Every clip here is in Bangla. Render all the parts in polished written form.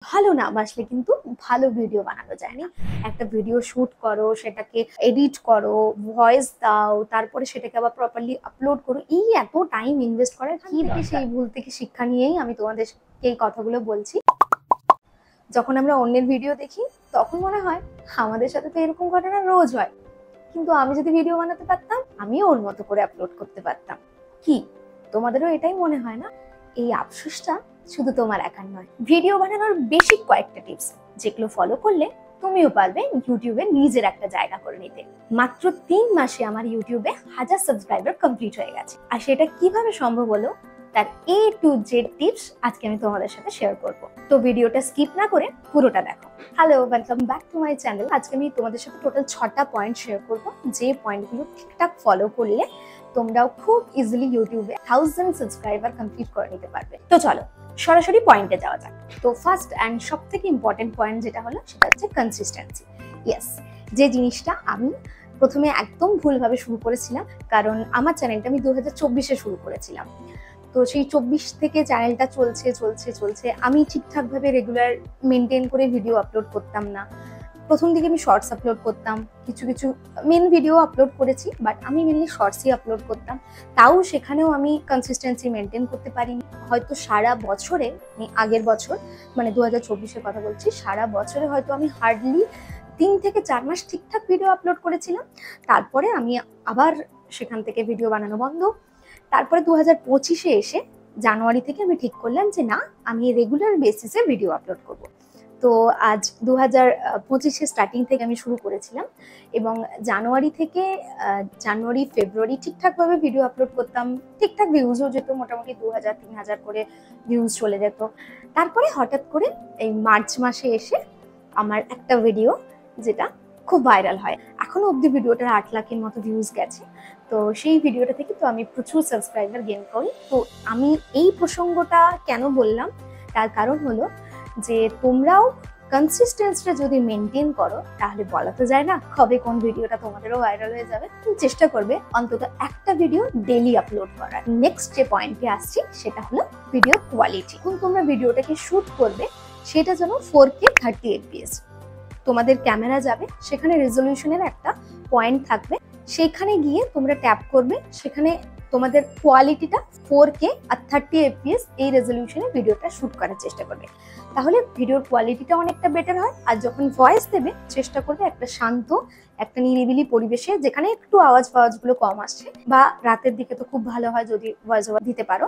ভালো না বাসলে কিন্তু ভালো ভিডিও বানানো যায় না। একটা ভিডিও শুট করো, সেটাকে এডিট করো, ভয়েস দাও, তারপরে সেটাকে আবার প্রপারলি আপলোড করো। এই এত টাইম ইনভেস্ট করার কি দরকার? সেই ভুল থেকে শিক্ষা নিয়েই আমি তোমাদেরকে এই কথাগুলো বলছি। যখন আমরা অন্যের ভিডিও দেখি তখন মনে হয় আমাদের সাথে তো এরকম ঘটনা রোজ হয়, কিন্তু আমি যদি ভিডিও বানাতে পারতাম আমিও ওর মতো করে আপলোড করতে পারতাম। কি তোমাদেরও এটাই মনে হয় না? এই আফসোসটা শুধু তোমার একার নয়। ভিডিও বানানোর বেসিক কয়েকটা টিপস যেগুলো ফলো করলে তুমিও পারবে ইউটিউবে নিজের একটা জায়গা করে নিতে। মাত্র 3 মাসে আমার ইউটিউবে 1000 সাবস্ক্রাইবার কমপ্লিট হয়ে গেছে। আর সেটা কিভাবে সম্ভব হলো তার A to Z টিপস আজকে আমি তোমাদের সাথে শেয়ার করব। তো ভিডিওটা স্কিপ না করে পুরোটা দেখো। Hello, welcome back to my channel. আজকে আমি তোমাদের সাথে টোটাল 6টা পয়েন্ট শেয়ার করব, যে পয়েন্টগুলো ঠিকঠাক ফলো করলে তোমরাও খুব ইজিলি ইউটিউবে 1000 সাবস্ক্রাইবার কমপ্লিট করে নিতে পারবে। তো চলো সরাসরি পয়েন্টে যাওয়া যাক। তো ফার্স্ট অ্যান্ড সব থেকে ইম্পর্টেন্ট পয়েন্ট যেটা হলো সেটা হচ্ছে কনসিস্টেন্সি। ইয়েস, যে জিনিসটা আমি প্রথমে একদম ভুলভাবে শুরু করেছিলাম, কারণ আমার চ্যানেলটা আমি 2024-এ শুরু করেছিলাম। তো সেই 24 থেকে চ্যানেলটা চলছে চলছে চলছে, আমি ঠিকঠাকভাবে রেগুলার মেনটেন করে ভিডিও আপলোড করতাম না। প্রথম দিকে আমি শর্টস আপলোড করতাম, কিছু কিছু মেন ভিডিও আপলোড করেছি, বাট আমি মেনলি শর্টসই আপলোড করতাম। তাও সেখানেও আমি কনসিস্টেন্সি মেনটেন করতে পারিনি। হয়তো সারা বছরে, আগের বছর মানে 2024-এর কথা বলছি, সারা বছরে হয়তো আমি হার্ডলি 3 থেকে 4 মাস ঠিকঠাক ভিডিও আপলোড করেছিলাম। তারপরে আমি আবার সেখান থেকে ভিডিও বানানো বন্ধ। তারপরে 2025-এ এসে জানুয়ারি থেকে আমি ঠিক করলাম যে না, আমি রেগুলার বেসিসে ভিডিও আপলোড করব। তো আজ 2025-এর স্টার্টিং থেকে আমি শুরু করেছিলাম, এবং জানুয়ারি থেকে জানুয়ারি ফেব্রুয়ারি ঠিকঠাকভাবে ভিডিও আপলোড করতাম। ঠিকঠাক ভিউজও যেত, মোটামুটি 2000-3000 করে ভিউজ চলে যেত। তারপরে হঠাৎ করে এই মার্চ মাসে এসে আমার একটা ভিডিও যেটা খুব ভাইরাল হয়, এখনো অব্দি ভিডিওটার 8 লাখের মতো ভিউজ গেছে। তো সেই ভিডিওটা থেকে তো আমি প্রচুর সাবস্ক্রাইবার গেইন করি। তো আমি এই প্রসঙ্গটা কেন বললাম, তার কারণ হলো যে তোমরাও কনসিস্টেন্সিটা যদি মেনটেন করো তাহলে বলা তো যায় না কবে কোন ভিডিওটা তোমাদেরও ভাইরাল হয়ে যাবে। তুমি চেষ্টা করবে অন্তত একটা ভিডিও ডেইলি আপলোড করার। নেক্সট যে পয়েন্টে আসছি সেটা হলো ভিডিও কোয়ালিটি। এখন তোমরা ভিডিওটাকে শুট করবে সেটা যেন 4K 30 fps। তোমাদের ক্যামেরা যাবে, সেখানে রেজলিউশনের একটা পয়েন্ট থাকবে, সেখানে গিয়ে তোমরা ট্যাপ করবে, সেখানে তোমাদের কোয়ালিটিটা 4K আর 30 fps এই রেজলিউশনে ভিডিওটা শুট করার চেষ্টা করবে। তাহলে ভিডিওর কোয়ালিটিটা অনেকটা বেটার হয়। আর যখন ভয়েস দেবে চেষ্টা করবে একটা শান্ত, একটা নিরিবিলি পরিবেশে, যেখানে একটু আওয়াজগুলো কম আসছে, বা রাতের দিকে তো খুব ভালো হয় যদি ভয়েস ওভার দিতে পারো।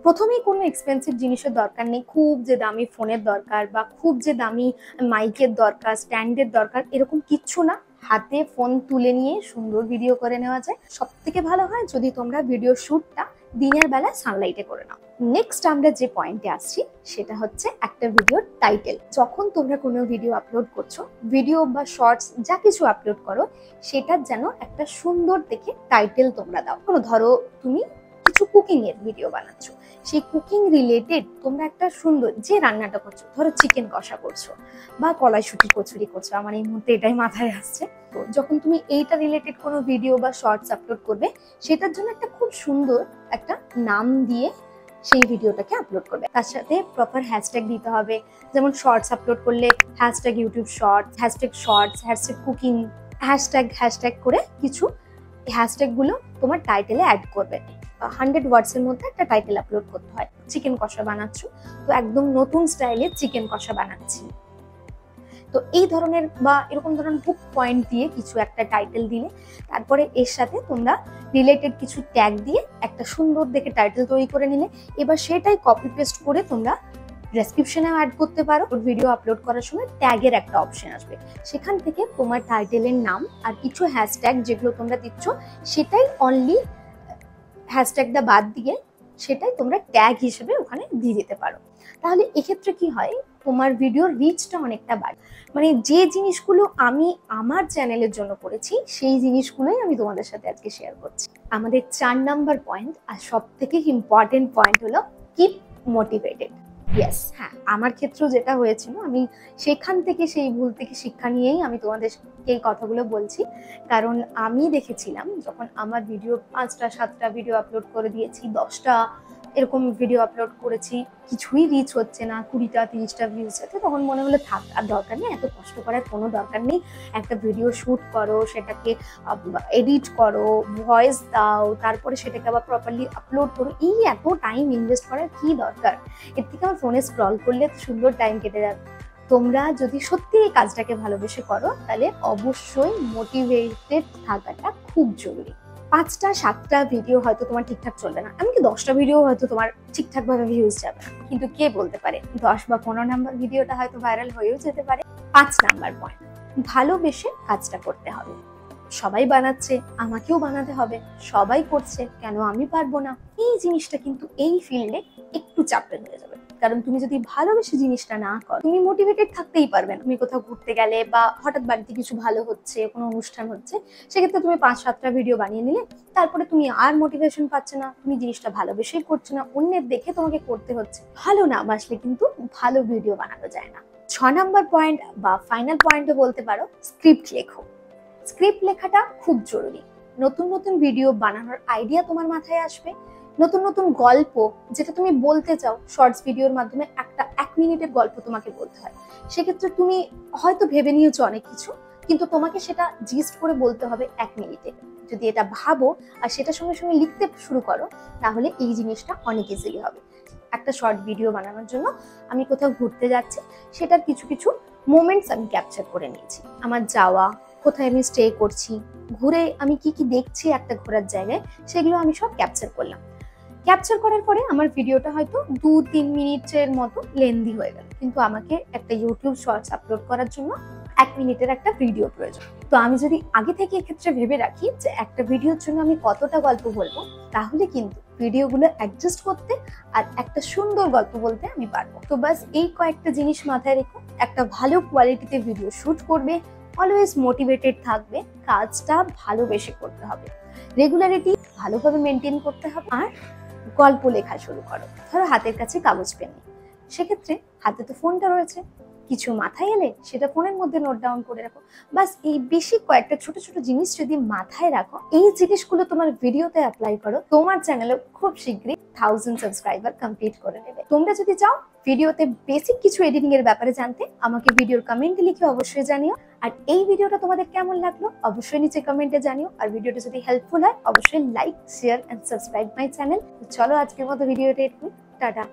প্রথমেই কোনো এক্সপেন্সিভ জিনিসের দরকার নেই, খুব যে দামি ফোনের দরকার বা খুব যে দামি মাইকের দরকার, স্ট্যান্ডের দরকার, এরকম কিচ্ছু না। হাতে ফোন তুলে নিয়ে সুন্দর ভিডিও করে নেওয়া যায়। সব থেকে ভালো হয় যদি তোমরা ভিডিও শ্যুটটা দিনের বেলা সানলাইটে করে নাও। নেক্সট আমরা যে পয়েন্টে আসছি সেটা হচ্ছে একটা ভিডিওর টাইটেল। যখন তোমরা কোনো ভিডিও আপলোড করছো, ভিডিও বা শর্টস যা কিছু আপলোড করো, সেটার যেন একটা সুন্দর দেখে টাইটেল তোমরা দাও। কোনো ধরো তুমি কিছু কুকিং এর ভিডিও বানাচ্ছো, সেই কুকিং রিলেটেড তোমরা একটা সুন্দর, যে রান্নাটা করছো, ধরো চিকেন কষা করছো বা কড়াইশুঁটি কচুরি করছো, আমার এই মুহূর্তে এটাই মাথায় আসছে। তো যখন তুমি এইটা রিলেটেড কোনো ভিডিও বা শর্টস আপলোড করবে, সেটার জন্য একটা খুব সুন্দর একটা নাম দিয়ে সেই ভিডিওটাকে আপলোড করবে। তার সাথে প্রপার হ্যাশট্যাগ দিতে হবে। যেমন শর্টস আপলোড করলে hashtag YouTube shorts, hashtag cooking, hashtag করে কিছু হ্যাশট্যাগুলো তোমার টাইটেলে অ্যাড করবে। 100 ওয়ার্ডসের মধ্যে একটা টাইটেল আপলোড করতে হয়। চিকেন কষা বানাচ্ছ, তো একদম নতুন স্টাইলে চিকেন কষা বানাচ্ছি, তো এই ধরনের বা এরকম ধরনের হুক পয়েন্ট দিয়ে কিছু একটা টাইটেল দিলে, তারপরে এর সাথে তোমরা রিলেটেড কিছু ট্যাগ দিয়ে একটা সুন্দর দেখে টাইটেল তৈরি করে নিলে, এবার সেটাই কপি পেস্ট করে তোমরা ডেসক্রিপশনেও অ্যাড করতে পারো। ভিডিও আপলোড করার সময় ট্যাগের একটা অপশন আসবে, সেখান থেকে তোমার টাইটেলের নাম আর কিছু হ্যাশট্যাগ যেগুলো তোমরা দিচ্ছ, সেটাই অনলি হ্যাশট্যাগটা বাদ দিয়ে সেটাই তোমরা ট্যাগ হিসেবে ওখানে দিয়ে দিতে পারো। তাহলে এক্ষেত্রে কি হয়, তোমার ভিডিওর রিচটা অনেকটা বাড়ে। মানে যে জিনিসগুলো আমি আমার চ্যানেলের জন্য করেছি সেই জিনিসগুলোই আমি তোমাদের সাথে আজকে শেয়ার করছি। আমাদের 4 নাম্বার পয়েন্ট আর সব থেকে ইম্পর্টেন্ট পয়েন্ট হলো কিপ মোটিভেটেড। ইয়েস, হ্যাঁ, আমার ক্ষেত্রেও যেটা হয়েছিল, আমি সেখান থেকে, সেই ভুল থেকে শিক্ষা নিয়েই আমি তোমাদের এই কথাগুলো বলছি। কারণ আমি দেখেছিলাম যখন আমার ভিডিও 5টা 7টা ভিডিও আপলোড করে দিয়েছি, 10টা এরকম ভিডিও আপলোড করেছি, কিছুই রিচ হচ্ছে না, 20টা 30টা ভিউজ যাচ্ছে, তখন মনে হলো থাক, আর দরকার নেই, এত কষ্ট করার কোনো দরকার নেই। একটা ভিডিও শুট করো, সেটাকে এডিট করো, ভয়েস দাও, তারপরে সেটাকে আবার প্রপারলি আপলোড করো, এই এত টাইম ইনভেস্ট করার কি দরকার? এর থেকে আমার ফোনে স্ক্রল করলে সুন্দর টাইম কেটে যাবে। তোমরা যদি সত্যি এই কাজটাকে ভালোবেসে করো, তাহলে অবশ্যই মোটিভেটেড থাকাটা খুব জরুরি। 5টা 7টা ভিডিও হয়তো তোমার ঠিকঠাক চলবে না, এমনকি 10টা ভিডিও হয়তো তোমার ঠিকঠাক ভাবে ভিউজ যাবে না, কিন্তু কে বলতে পারে 10 বা 15 নাম্বার ভিডিওটা হয়তো ভাইরাল হয়েও যেতে পারে। 5 নাম্বার পয়েন্ট, ভালোবেসে কাজটা করতে হবে। সবাই বানাচ্ছে, আমাকেও বানাতে হবে, সবাই করছে, কেন আমি পারবো না? এই জিনিসটা কিন্তু এই ফিল্ডে একটু চাপের হয়ে যাবে, কারণ তুমি যদি ভালোবেসে জিনিসটা না করো, তুমি মোটিভেটেড থাকতেই পারবে না। তুমি কোথাও ঘুরতে গেলে বা হঠাৎ বাড়িতে কিছু ভালো হচ্ছে, কোনো অনুষ্ঠান হচ্ছে, সেক্ষেত্রে তুমি 5-7টা ভিডিও বানিয়ে নিলে, তারপরে তুমি আর মোটিভেশন পাচ্ছে না, তুমি জিনিসটা ভালোবেসেই করছো না, অন্যের দেখে তোমাকে করতে হচ্ছে। ভালো না বাসলে কিন্তু ভালো ভিডিও বানানো যায় না। 6 নাম্বার পয়েন্ট বা ফাইনাল পয়েন্টও বলতে পারো, স্ক্রিপ্ট লেখো। স্ক্রিপ্ট লেখাটা খুব জরুরি। নতুন নতুন ভিডিও বানানোর আইডিয়া তোমার মাথায় আসবে, নতুন নতুন গল্প যেটা তুমি বলতে চাও, শর্টস ভিডিওর মাধ্যমে একটা 1 মিনিটের গল্প তোমাকে বলতে হয়, সেক্ষেত্রে তুমি হয়তো ভেবে নিয়েছো অনেক কিছু, কিন্তু তোমাকে সেটা জিস্ট করে বলতে হবে 1 মিনিটে। যদি এটা ভাবো আর সেটার সঙ্গে সঙ্গে লিখতে শুরু করো, তাহলে এই জিনিসটা অনেক ইজিলি হবে। একটা শর্ট ভিডিও বানানোর জন্য আমি কোথাও ঘুরতে যাচ্ছি, সেটার কিছু কিছু মোমেন্টস আমি ক্যাপচার করে নিয়েছি। আমার যাওয়া, কোথায় আমি স্টে করছি, ঘুরে আমি কি কি দেখছি একটা ঘোরার জায়গায়, সেগুলো আমি সব ক্যাপচার করলাম। ক্যাপচার করার পরে আমার ভিডিওটা হয়তো 2-3 মিনিটের মতো লেন্দি হয়ে গেল, কিন্তু আমাকে একটা ইউটিউব শর্টস আপলোড করার জন্য 1 মিনিটের একটা ভিডিও প্রয়োজন। তো আমি যদি আগে থেকে এক্ষেত্রে ভেবে রাখি যে একটা ভিডিওর জন্য আমি কতটা গল্প বলবো, তাহলে কিন্তু ভিডিওগুলো অ্যাডজাস্ট করতে আর একটা সুন্দর গল্প বলতে আমি পারবো। তো বাস এই কয়েকটা জিনিস মাথায় রেখো, একটা ভালো কোয়ালিটিতে ভিডিও শুট করবে, অলওয়েজ মোটিভেটেড থাকবে, কাজটা ভালোবেসে করতে হবে, রেগুলারিটি ভালোভাবে মেনটেন করতে হবে, আর গল্প লেখা শুরু করো। ধরো হাতের কাছে কাগজ পেন নেই, সেক্ষেত্রে হাতে তো ফোনটা রয়েছে, কিছু মাথায় এলে সেটা ফোনের মধ্যে নোট ডাউন করে রাখো। বাস এই বেশি কয়েকটা ছোট ছোট জিনিস যদি মাথায় রাখো, এই জিনিসগুলো তোমার ভিডিওতে অ্যাপ্লাই করো, তোমার চ্যানেলে খুব শীঘ্রই 1000 সাবস্ক্রাইবার কমপ্লিট করে নেবে। তোমরা যদি চাও ভিডিওতে বেসিক কিছু এডিটিং এর ব্যাপারে জানতে, আমাকে ভিডিওর কমেন্টে লিখে অবশ্যই জানিও। আর এই ভিডিওটা তোমাদের কেমন লাগলো অবশ্যই নিচে কমেন্টে জানিও। আর ভিডিওটা যদি হেল্পফুল হয় অবশ্যই like, share and subscribe my channel. চলো আজকের মতো ভিডিওটা এটুকুই, টাটা।